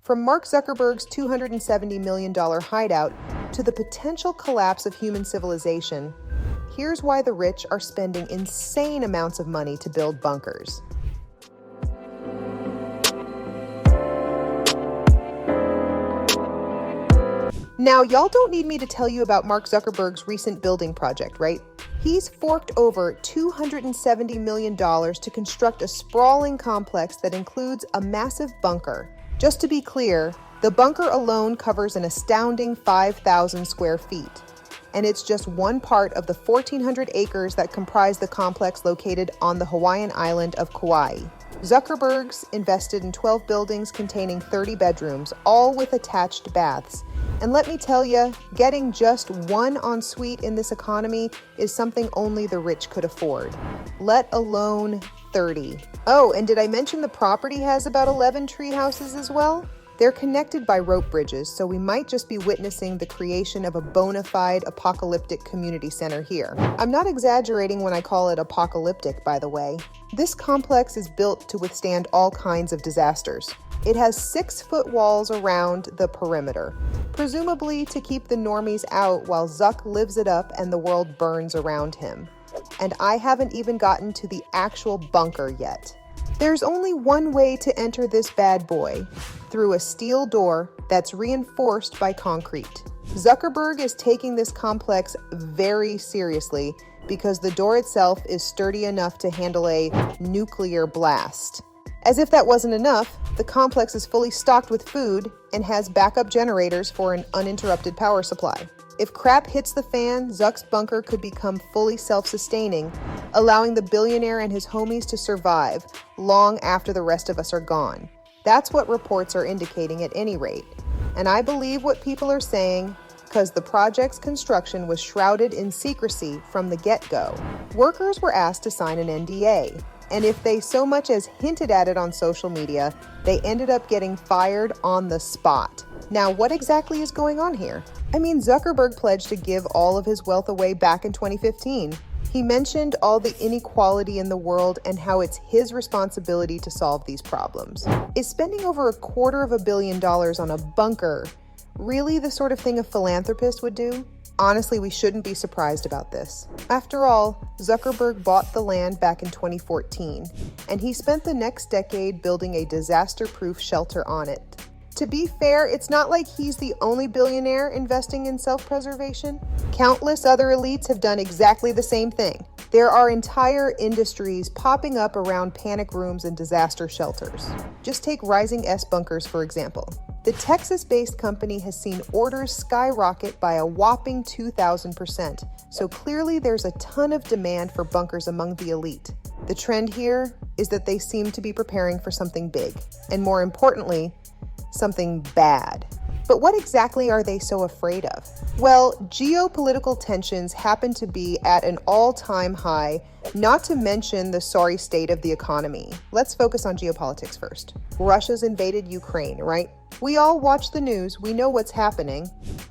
From Mark Zuckerberg's $270 million hideout to the potential collapse of human civilization, here's why the rich are spending insane amounts of money to build bunkers. Now, y'all don't need me to tell you about Mark Zuckerberg's recent building project, right? He's forked over $270 million to construct a sprawling complex that includes a massive bunker. Just to be clear, the bunker alone covers an astounding 5,000 square feet, and it's just one part of the 1,400 acres that comprise the complex located on the Hawaiian island of Kauai. Zuckerberg's invested in 12 buildings containing 30 bedrooms, all with attached baths. And let me tell you, getting just one ensuite in this economy is something only the rich could afford, let alone 30. Oh, and did I mention the property has about 11 tree houses as well? They're connected by rope bridges, so we might just be witnessing the creation of a bona fide apocalyptic community center here. I'm not exaggerating when I call it apocalyptic, by the way. This complex is built to withstand all kinds of disasters. It has 6-foot walls around the perimeter, presumably to keep the normies out while Zuck lives it up and the world burns around him. And I haven't even gotten to the actual bunker yet. There's only one way to enter this bad boy, through a steel door that's reinforced by concrete. Zuckerberg is taking this complex very seriously because the door itself is sturdy enough to handle a nuclear blast. As if that wasn't enough, the complex is fully stocked with food and has backup generators for an uninterrupted power supply. If crap hits the fan, Zuck's bunker could become fully self-sustaining, allowing the billionaire and his homies to survive long after the rest of us are gone. That's what reports are indicating at any rate. And I believe what people are saying because the project's construction was shrouded in secrecy from the get-go. Workers were asked to sign an NDA. And if they so much as hinted at it on social media, they ended up getting fired on the spot. Now, what exactly is going on here? I mean, Zuckerberg pledged to give all of his wealth away back in 2015. He mentioned all the inequality in the world and how it's his responsibility to solve these problems. Is spending over $250 million on a bunker really the sort of thing a philanthropist would do? Honestly, we shouldn't be surprised about this. After all, Zuckerberg bought the land back in 2014, and he spent the next decade building a disaster-proof shelter on it. To be fair, it's not like he's the only billionaire investing in self-preservation. Countless other elites have done exactly the same thing. There are entire industries popping up around panic rooms and disaster shelters. Just take Rising S Bunkers, for example. The Texas-based company has seen orders skyrocket by a whopping 2,000%, so clearly there's a ton of demand for bunkers among the elite. The trend here is that they seem to be preparing for something big, and more importantly, something bad. But what exactly are they so afraid of? Well, geopolitical tensions happen to be at an all-time high, not to mention the sorry state of the economy. Let's focus on geopolitics first. Russia's invaded Ukraine, right? We all watch the news, we know what's happening,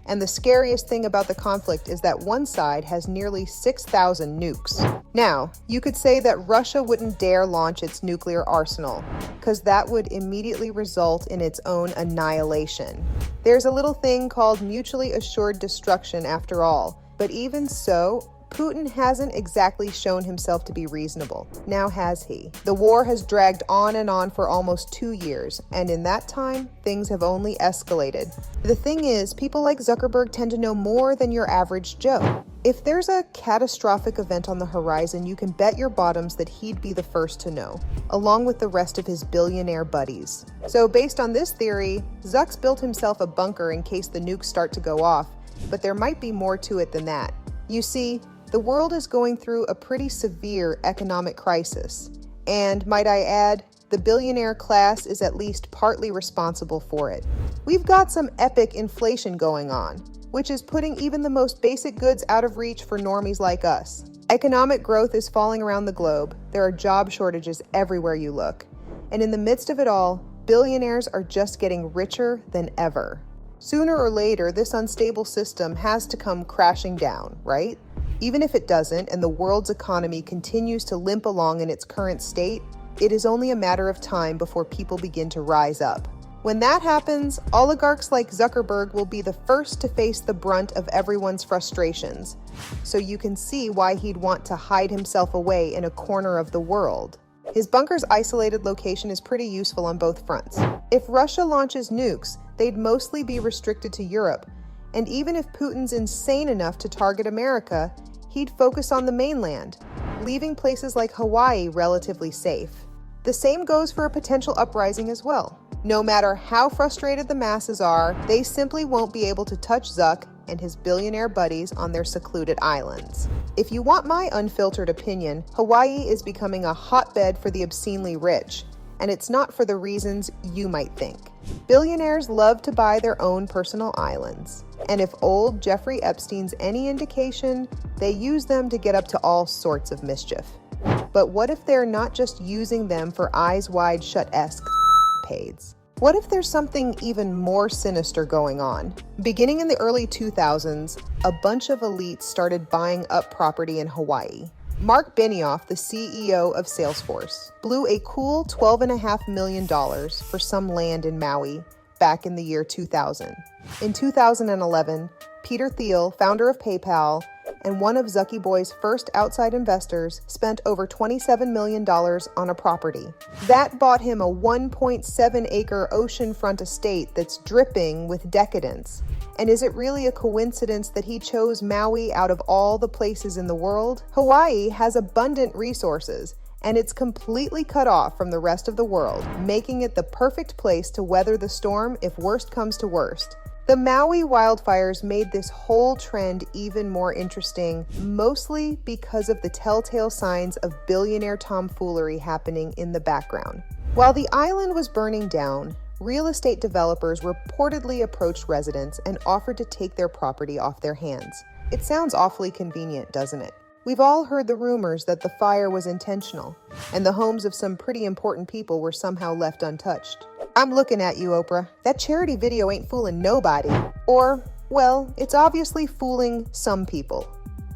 and the scariest thing about the conflict is that one side has nearly 6,000 nukes. Now, you could say that Russia wouldn't dare launch its nuclear arsenal, because that would immediately result in its own annihilation. There's a little thing called mutually assured destruction after all, but even so, Putin hasn't exactly shown himself to be reasonable. Now has he? The war has dragged on and on for almost 2 years, and in that time, things have only escalated. The thing is, people like Zuckerberg tend to know more than your average Joe. If there's a catastrophic event on the horizon, you can bet your bottoms that he'd be the first to know, along with the rest of his billionaire buddies. So based on this theory, Zuck's built himself a bunker in case the nukes start to go off, but there might be more to it than that. You see, the world is going through a pretty severe economic crisis. And might I add, the billionaire class is at least partly responsible for it. We've got some epic inflation going on, which is putting even the most basic goods out of reach for normies like us. Economic growth is falling around the globe. There are job shortages everywhere you look. And in the midst of it all, billionaires are just getting richer than ever. Sooner or later, this unstable system has to come crashing down, right? Even if it doesn't, and the world's economy continues to limp along in its current state, it is only a matter of time before people begin to rise up. When that happens, oligarchs like Zuckerberg will be the first to face the brunt of everyone's frustrations. So you can see why he'd want to hide himself away in a corner of the world. His bunker's isolated location is pretty useful on both fronts. If Russia launches nukes, they'd mostly be restricted to Europe. And even if Putin's insane enough to target America, he'd focus on the mainland, leaving places like Hawaii relatively safe. The same goes for a potential uprising as well. No matter how frustrated the masses are, they simply won't be able to touch Zuck and his billionaire buddies on their secluded islands. If you want my unfiltered opinion, Hawaii is becoming a hotbed for the obscenely rich, and it's not for the reasons you might think. Billionaires love to buy their own personal islands, and if old Jeffrey Epstein's any indication, they use them to get up to all sorts of mischief. But what if they're not just using them for eyes wide shut-esque paids? What if there's something even more sinister going on? Beginning in the early 2000s, a bunch of elites started buying up property in Hawaii. Mark Benioff, the CEO of Salesforce, blew a cool $12.5 million for some land in Maui back in the year 2000. In 2011, Peter Thiel, founder of PayPal, and one of Zucky Boy's first outside investors, spent over $27 million on a property. That bought him a 1.7-acre oceanfront estate that's dripping with decadence. And is it really a coincidence that he chose Maui out of all the places in the world? Hawaii has abundant resources, and it's completely cut off from the rest of the world, making it the perfect place to weather the storm if worst comes to worst. The Maui wildfires made this whole trend even more interesting, mostly because of the telltale signs of billionaire tomfoolery happening in the background. While the island was burning down, real estate developers reportedly approached residents and offered to take their property off their hands. It sounds awfully convenient, doesn't it? We've all heard the rumors that the fire was intentional, and the homes of some pretty important people were somehow left untouched. I'm looking at you, Oprah. That charity video ain't fooling nobody. Or, well, it's obviously fooling some people.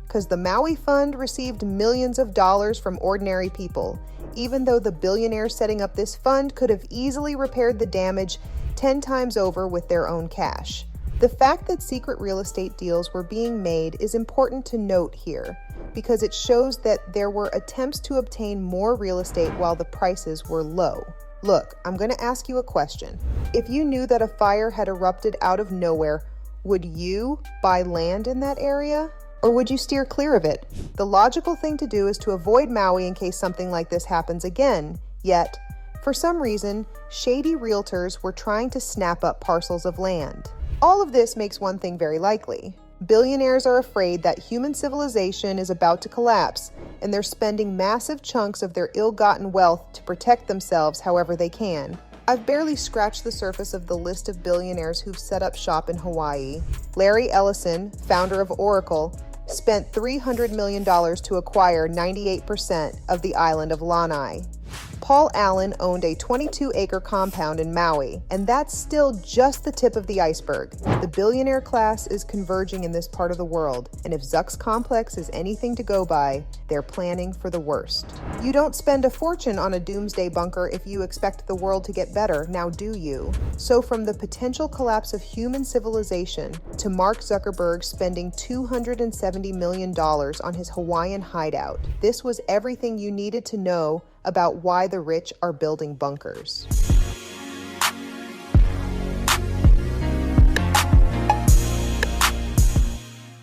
Because the Maui Fund received millions of dollars from ordinary people, even though the billionaires setting up this fund could have easily repaired the damage 10 times over with their own cash. The fact that secret real estate deals were being made is important to note here, because it shows that there were attempts to obtain more real estate while the prices were low. Look, I'm going to ask you a question. If you knew that a fire had erupted out of nowhere, would you buy land in that area? Or would you steer clear of it? The logical thing to do is to avoid Maui in case something like this happens again. Yet, for some reason, shady realtors were trying to snap up parcels of land. All of this makes one thing very likely. Billionaires are afraid that human civilization is about to collapse, and they're spending massive chunks of their ill-gotten wealth to protect themselves however they can. I've barely scratched the surface of the list of billionaires who've set up shop in Hawaii. Larry Ellison, founder of Oracle, spent $300 million to acquire 98% of the island of Lanai. Paul Allen owned a 22-acre compound in Maui, and that's still just the tip of the iceberg. The billionaire class is converging in this part of the world, and if Zuck's complex is anything to go by, they're planning for the worst. You don't spend a fortune on a doomsday bunker if you expect the world to get better, now do you? So from the potential collapse of human civilization to Mark Zuckerberg spending $270 million on his Hawaiian hideout, this was everything you needed to know about why the rich are building bunkers.